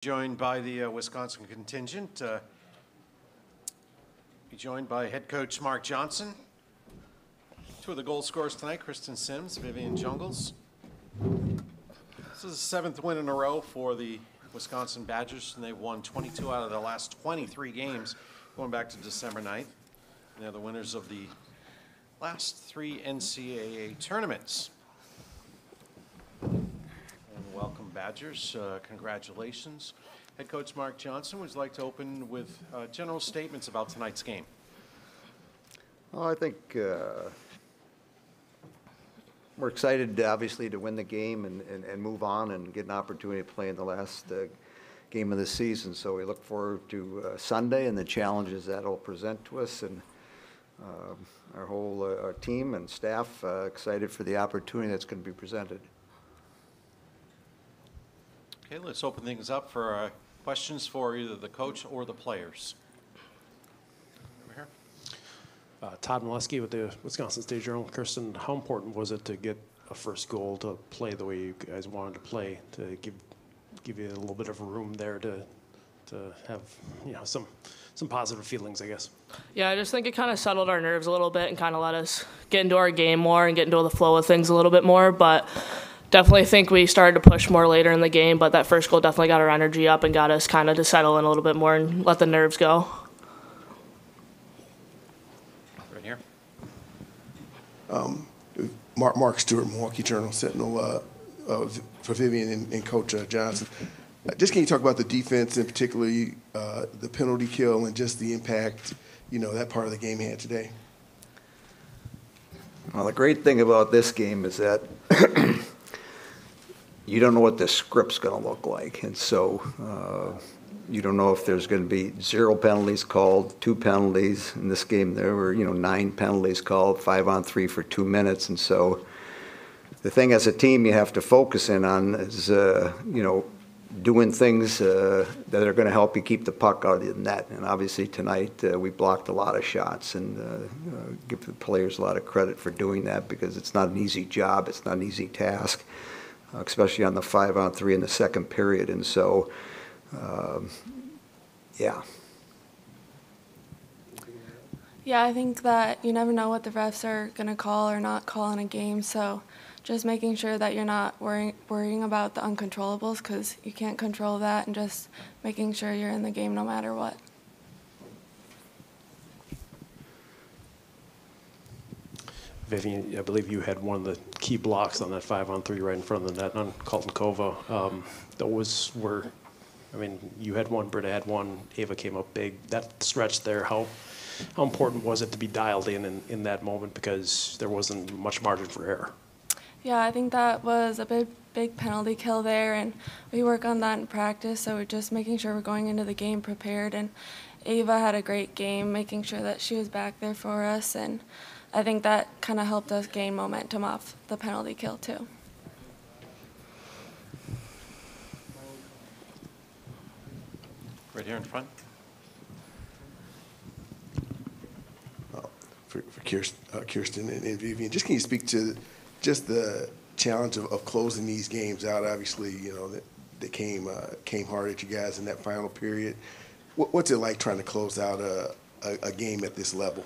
Joined by the Wisconsin contingent. Be joined by head coach Mark Johnson. Two of the goal scorers tonight, Kristen Sims, Vivian Jungles. This is the seventh win in a row for the Wisconsin Badgers, and they've won 22 out of their last 23 games going back to December 9th. And they're the winners of the last three NCAA tournaments. Welcome, Badgers. Congratulations. Head coach Mark Johnson would like to open with general statements about tonight's game. Well, I think we're excited, obviously, to win the game and move on and get an opportunity to play in the last game of the season. So we look forward to Sunday and the challenges that will present to us, and our whole our team and staff excited for the opportunity that's going to be presented. Okay, let's open things up for questions for either the coach or the players. Over here. Todd Molesky with the Wisconsin State Journal. Kirsten, how important was it to get a first goal to play the way you guys wanted to play, to give you a little bit of room there to have some positive feelings, I guess? Yeah, I just think it kind of settled our nerves a little bit and kind of let us get into our game more and get into the flow of things a little bit more. But definitely think we started to push more later in the game, but that first goal definitely got our energy up and got us kind of to settle in a little bit more and let the nerves go. Right here. Mark Stewart, Milwaukee Journal Sentinel, for Vivian and Coach Johnson. Just can you talk about the defense and particularly the penalty kill and just the impact, that part of the game had today? Well, the great thing about this game is that you don't know what the script's going to look like, and so you don't know if there's going to be 0 penalties called, 2 penalties. In this game there were 9 penalties called, 5-on-3 for 2 minutes, and so the thing as a team you have to focus in on is doing things that are going to help you keep the puck out of the net. And obviously tonight we blocked a lot of shots, and give the players a lot of credit for doing that, because it's not an easy job, it's not an easy task. Especially on the 5-on-3 in the second period. And so, yeah. Yeah, I think that you never know what the refs are going to call or not call in a game. So just making sure that you're not worrying about the uncontrollables, because you can't control that, and just making sure you're in the game no matter what. Vivian, I believe you had one of the key blocks on that 5-on-3 right in front of the net on Colton Kova. Those were, you had one, Britta had one, Ava came up big. That stretch there, how important was it to be dialed in that moment, because there wasn't much margin for error? Yeah, I think that was a big penalty kill there, and we work on that in practice, so we're just making sure we're going into the game prepared. And Ava had a great game, making sure that she was back there for us, and I think that kind of helped us gain momentum off the penalty kill too. Right here in front. For Kirsten and Vivian, just can you speak to just the challenge of closing these games out? Obviously, they came hard at you guys in that final period. What's it like trying to close out a game at this level?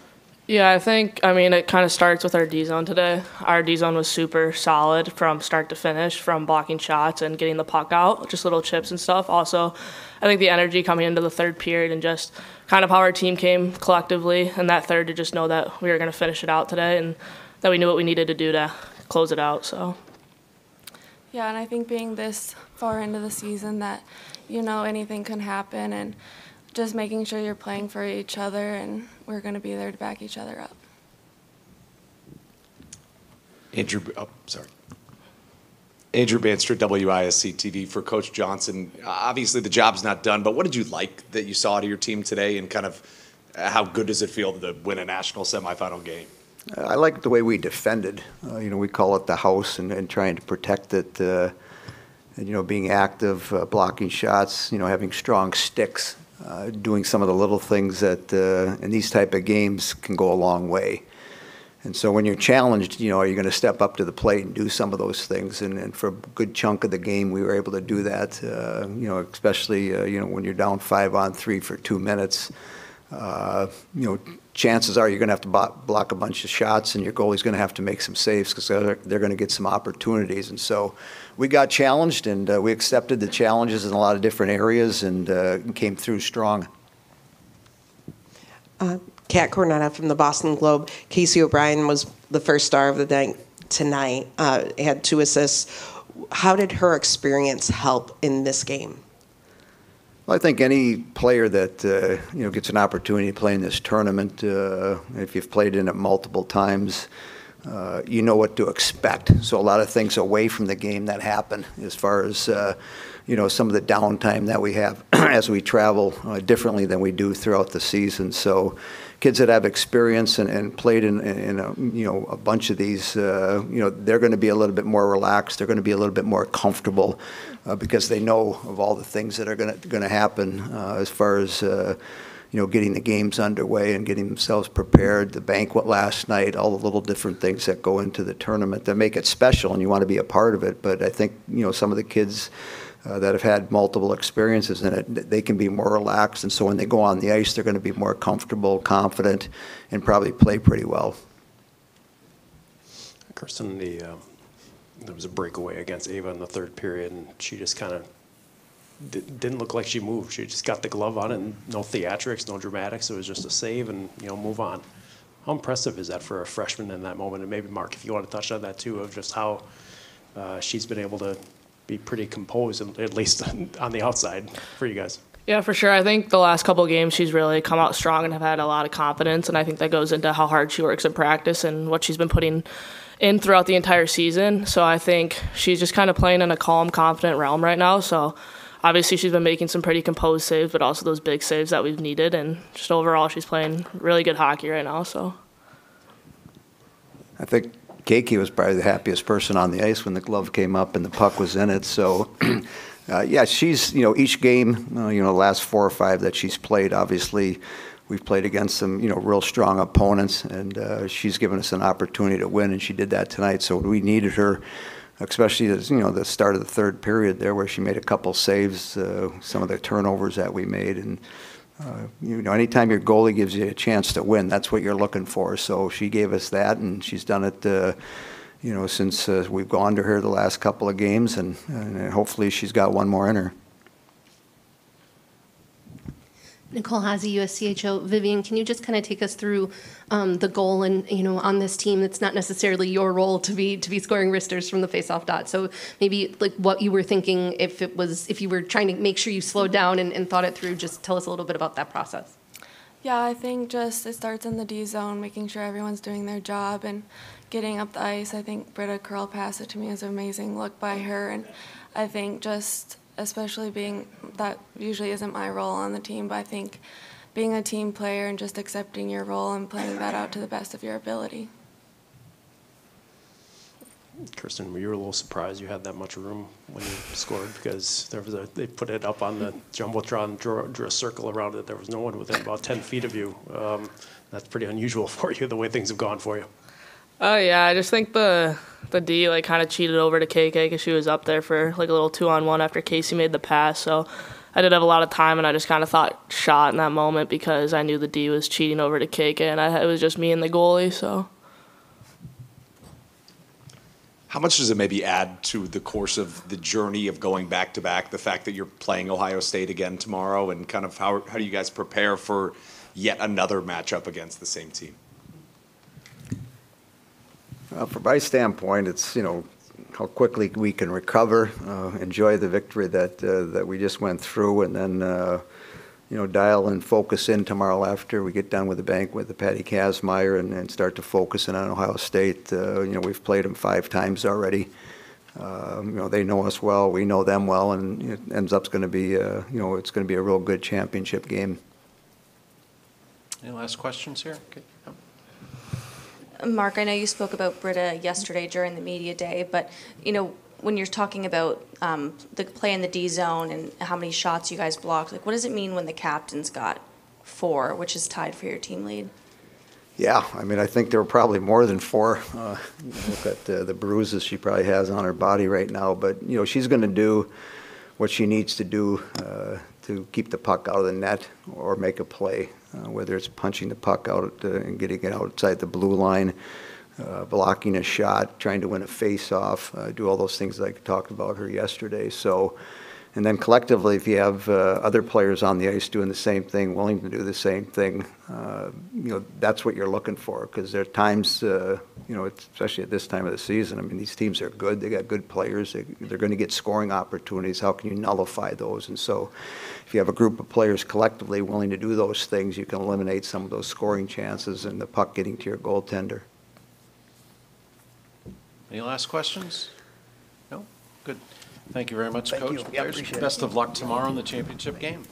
Yeah, I think, it kind of starts with our D-zone today. Our D-zone was super solid from start to finish, from blocking shots and getting the puck out, just little chips and stuff. Also, I think the energy coming into the third period and just kind of how our team came collectively in that third, to just know that we were going to finish it out today and that we knew what we needed to do to close it out. So. Yeah, and I think being this far into the season that, anything can happen, and just making sure you're playing for each other, and we're going to be there to back each other up. Andrew Banster, WISC TV, for Coach Johnson. Obviously the job's not done, but what did you like that you saw to your team today, and kind of how good does it feel to win a national semifinal game? I like the way we defended. We call it the house, and trying to protect it, and, being active, blocking shots, having strong sticks. Doing some of the little things that in these type of games can go a long way. And so when you're challenged, are you going to step up to the plate and do some of those things? And for a good chunk of the game, we were able to do that, especially, when you're down 5-on-3 for 2 minutes. Chances are you're going to have to block a bunch of shots, and your goalie's going to have to make some saves because they're going to get some opportunities. And so we got challenged, and we accepted the challenges in a lot of different areas and came through strong. Kat Cornetta from the Boston Globe. Casey O'Brien was the first star of the night tonight, had 2 assists. How did her experience help in this game? Well, I think any player that gets an opportunity to play in this tournament, if you've played in it multiple times, you know what to expect. So a lot of things away from the game that happen as far as some of the downtime that we have as we travel differently than we do throughout the season. So kids that have experience and played in a bunch of these, they're going to be a little bit more relaxed. They're going to be a little bit more comfortable because they know of all the things that are going to happen as far as getting the games underway and getting themselves prepared. The banquet last night, all the little different things that go into the tournament that make it special, and you want to be a part of it. But I think some of the kids that have had multiple experiences in it, they can be more relaxed, and so when they go on the ice, they're going to be more comfortable, confident, and probably play pretty well. Kirsten, there was a breakaway against Ava in the third period, and she just kind of didn't look like she moved. She just got the glove on, and no theatrics, no dramatics. It was just a save and move on. How impressive is that for a freshman in that moment? And maybe Mark, if you want to touch on that too, of just how she's been able to be pretty composed, at least on the outside, for you guys. Yeah, for sure. I think the last couple of games she's really come out strong and have had a lot of confidence, and I think that goes into how hard she works in practice and what she's been putting in throughout the entire season. So I think she's just kind of playing in a calm, confident realm right now. So obviously she's been making some pretty composed saves, but also those big saves that we've needed, and just overall she's playing really good hockey right now. So I think Keiki was probably the happiest person on the ice when the glove came up and the puck was in it. So, yeah, she's, each game, the last 4 or 5 that she's played, obviously we've played against some, real strong opponents, and she's given us an opportunity to win, and she did that tonight. So we needed her, especially as, the start of the third period there where she made a couple saves, some of the turnovers that we made. And anytime your goalie gives you a chance to win, that's what you're looking for. So she gave us that, and she's done it, since we've gone to her the last couple of games, and hopefully she's got one more in her. Nicole Hazy, USCHO. Vivian, can you just kind of take us through the goal and on this team that's not necessarily your role to be scoring wristers from the faceoff dot? So maybe like what you were thinking if you were trying to make sure you slowed down and thought it through. Just tell us a little bit about that process. Yeah, I think just it starts in the D zone, making sure everyone's doing their job and getting up the ice. I think Britta curl passed it to me. It was an amazing look by her, and I think just especially being that usually isn't my role on the team, but I think being a team player and just accepting your role and playing that out to the best of your ability. Kirsten, were you a little surprised you had that much room when you scored? Because they put it up on the Jumbotron, drew a circle around it. There was no one within about 10 feet of you. That's pretty unusual for you, the way things have gone for you. Oh, yeah, I just think the D kind of cheated over to KK because she was up there for a little 2-on-1 after Casey made the pass. So I did have a lot of time, and I just kind of thought shot in that moment because I knew the D was cheating over to KK, and it was just me and the goalie. So How much does it maybe add to the course of the journey of going back-to-back, the fact that you're playing Ohio State again tomorrow, and kind of how do you guys prepare for yet another matchup against the same team? From my standpoint, it's, how quickly we can recover, enjoy the victory that we just went through, and then, dial and focus in tomorrow after we get done with the banquet with the Patty Kazmaier and start to focus in on Ohio State. We've played them 5 times already. They know us well, we know them well, and it ends up going to be, it's going to be a real good championship game. Any last questions here? Okay. Mark, I know you spoke about Britta yesterday during the media day, but when you're talking about the play in the D zone and how many shots you guys blocked, what does it mean when the captain's got 4, which is tied for your team lead? Yeah, I mean, I think there were probably more than 4. Look at the bruises she probably has on her body right now. But, she's going to do what she needs to do to keep the puck out of the net or make a play, whether it's punching the puck out and getting it outside the blue line, blocking a shot, trying to win a face-off, do all those things that I talked about her yesterday. So, and then collectively, if you have other players on the ice doing the same thing, willing to do the same thing, that's what you're looking for. Because there are times, especially at this time of the season, I mean, these teams are good. They got good players. They're going to get scoring opportunities. How can you nullify those? And so if you have a group of players collectively willing to do those things, you can eliminate some of those scoring chances and the puck getting to your goaltender. Any last questions? No? Good. Thank you very much, Thank Coach. you. Yeah, Players, appreciate it. best of luck tomorrow in the championship game.